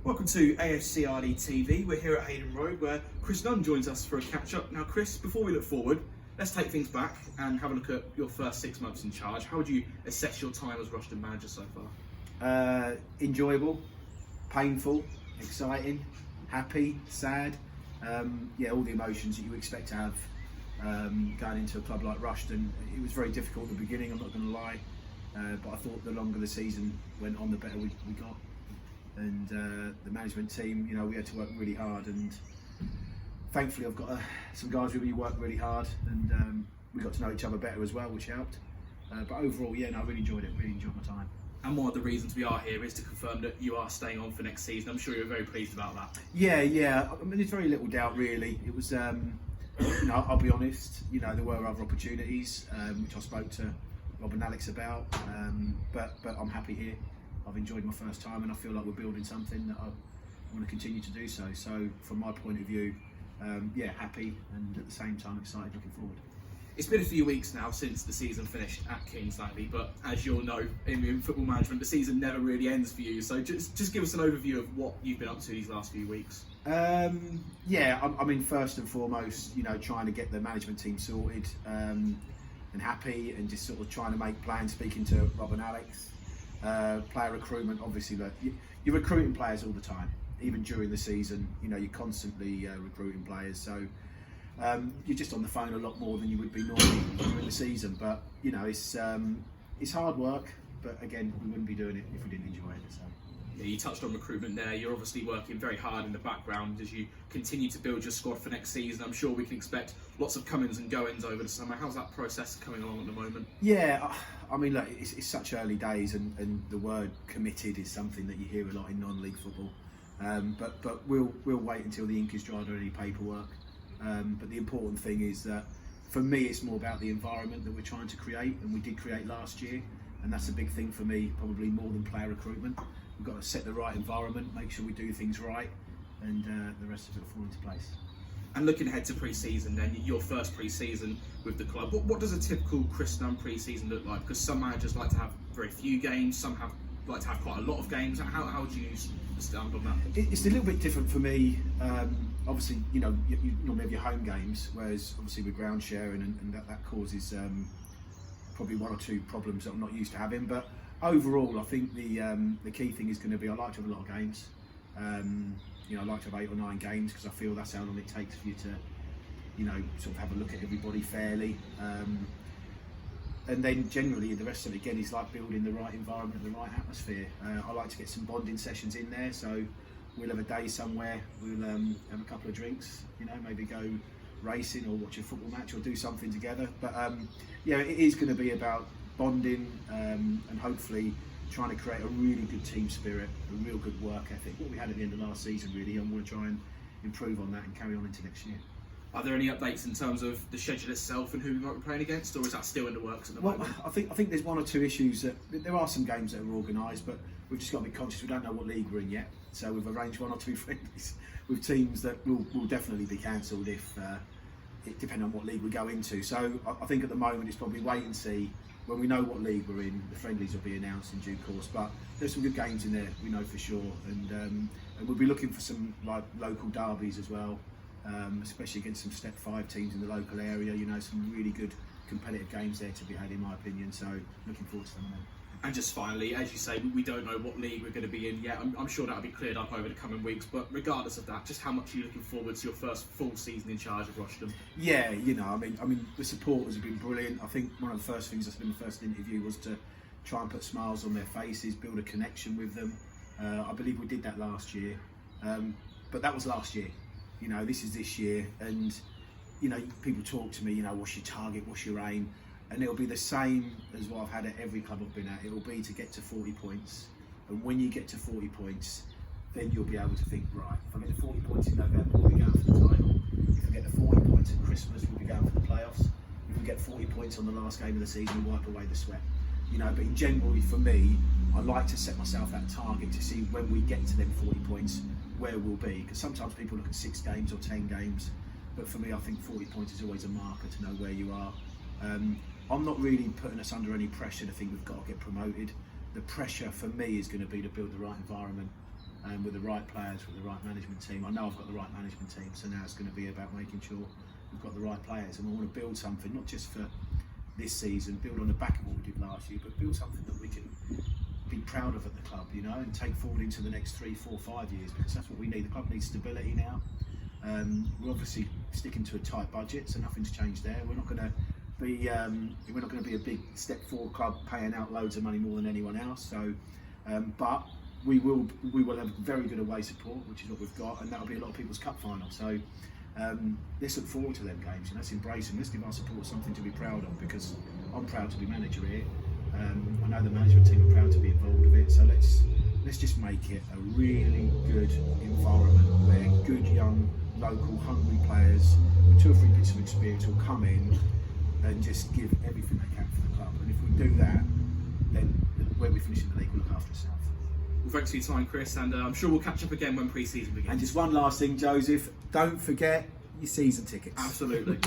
Welcome to AFCRDTV. We're here at Hayden Road where Chris Nunn joins us for a catch-up. Now Chris, before we look forward, let's take things back and have a look at your first 6 months in charge. How would you assess your time as Rushden manager so far? Enjoyable, painful, exciting, happy, sad. All the emotions that you expect to have going into a club like Rushden. It was very difficult at the beginning, I'm not going to lie, but I thought the longer the season went on, the better we got. And the management team, we had to work really hard, and thankfully I've got some guys who really worked really hard, and we got to know each other better as well, which helped. But overall, I really enjoyed it, really enjoyed my time. And one of the reasons we are here is to confirm that you are staying on for next season. I'm sure you're very pleased about that. Yeah. I mean, there's very little doubt really. It was, I'll be honest, there were other opportunities, which I spoke to Rob and Alex about, but I'm happy here. I've enjoyed my first time, and I feel like we're building something that I want to continue to do so. So from my point of view, happy, and at the same time excited, looking forward. It's been a few weeks now since the season finished at Kings Langley, but as you'll know, in football management, the season never really ends for you. So just give us an overview of what you've been up to these last few weeks. I mean, first and foremost, trying to get the management team sorted and happy, and just sort of trying to make plans, speaking to Rob and Alex. Player recruitment, obviously, you're recruiting players all the time, even during the season. You're constantly recruiting players, so you're just on the phone a lot more than you would be normally during the season. But it's hard work, but again, we wouldn't be doing it if we didn't enjoy it. So. Yeah, you touched on recruitment there. You're obviously working very hard in the background as you continue to build your squad for next season. I'm sure we can expect lots of comings and goings over the summer. How's that process coming along at the moment? Yeah, I mean, look, it's such early days, and the word committed is something that you hear a lot in non-league football. But we'll wait until the ink is dried on any paperwork. But the important thing is that for me, it's more about the environment that we're trying to create, and we did create last year, and that's a big thing for me, probably more than player recruitment. We've got to set the right environment, make sure we do things right, and the rest of it will fall into place. And looking ahead to pre-season then, your first pre-season with the club, what does a typical Chris Nunn pre-season look like? Because some managers like to have very few games, some like to have quite a lot of games. How would you stand on that? It's a little bit different for me. Obviously, you normally have your home games, whereas obviously with ground sharing, and that causes probably one or two problems that I'm not used to having. But overall, I think the key thing is going to be I like to have a lot of games. I like to have 8 or 9 games because I feel that's how long it takes for you to, sort of have a look at everybody fairly. And then generally the rest of it again is like building the right environment, the right atmosphere. I like to get some bonding sessions in there, so we'll have a day somewhere, we'll have a couple of drinks, maybe go racing or watch a football match or do something together. But it is going to be about bonding and hopefully trying to create a really good team spirit, a real good work ethic. What we had at the end of last season, really, I'm going to try and improve on that and carry on into next year. Are there any updates in terms of the schedule itself and who we might be playing against, or is that still in the works at the moment? I think there's one or two issues. There are some games that are organised, but we've just got to be conscious we don't know what league we're in yet. So we've arranged 1 or 2 friendlies with teams that will definitely be cancelled depending on what league we go into. So I think at the moment it's probably wait and see. When we know what league we're in, the friendlies will be announced in due course. But there's some good games in there, we know for sure, and we'll be looking for some like local derbies as well, especially against some Step 5 teams in the local area. Some really good competitive games there to be had, in my opinion. So looking forward to some of them. And just finally, as you say, we don't know what league we're going to be in yet. I'm sure that'll be cleared up over the coming weeks. But regardless of that, just how much are you looking forward to your first full season in charge of Rushden? Yeah, I mean, the supporters have been brilliant. I think one of the first things I said in the first interview was to try and put smiles on their faces, build a connection with them. I believe we did that last year, but that was last year. This is this year, and people talk to me. What's your target? What's your aim? And it'll be the same as what I've had at every club I've been at. It'll be to get to 40 points. And when you get to 40 points, then you'll be able to think, right, if I get to 40 points in November, we'll be going for the title. If I get to 40 points at Christmas, we'll be going for the playoffs. If we get 40 points on the last game of the season, we'll wipe away the sweat. But in generally for me, I like to set myself that target to see when we get to them 40 points, where we'll be. Because sometimes people look at 6 games or 10 games. But for me, I think 40 points is always a marker to know where you are. I'm not really putting us under any pressure to think we've got to get promoted. The pressure for me is going to be to build the right environment, with the right players, with the right management team. I know I've got the right management team, so now it's going to be about making sure we've got the right players, and we want to build something not just for this season, build on the back of what we did last year, but build something that we can be proud of at the club, you know, and take forward into the next 3, 4, 5 years, because that's what we need. The club needs stability now. We're obviously sticking to a tight budget, so nothing's changed there. We're not going to be a big step forward club paying out loads of money more than anyone else. So, but we will have very good away support, which is what we've got, and that'll be a lot of people's cup final. So let's look forward to them games, and let's embrace them. Let's give our support something to be proud of, because I'm proud to be manager here. I know the management team are proud to be involved with it. So let's just make it a really good environment where good young local hungry players with 2 or 3 bits of experience will come in and just give everything they can for the club. And if we do that, then where we finish in the league will look after itself. Well, thanks for your time, Chris, and I'm sure we'll catch up again when pre-season begins. And just one last thing, Joseph, don't forget your season tickets. Absolutely.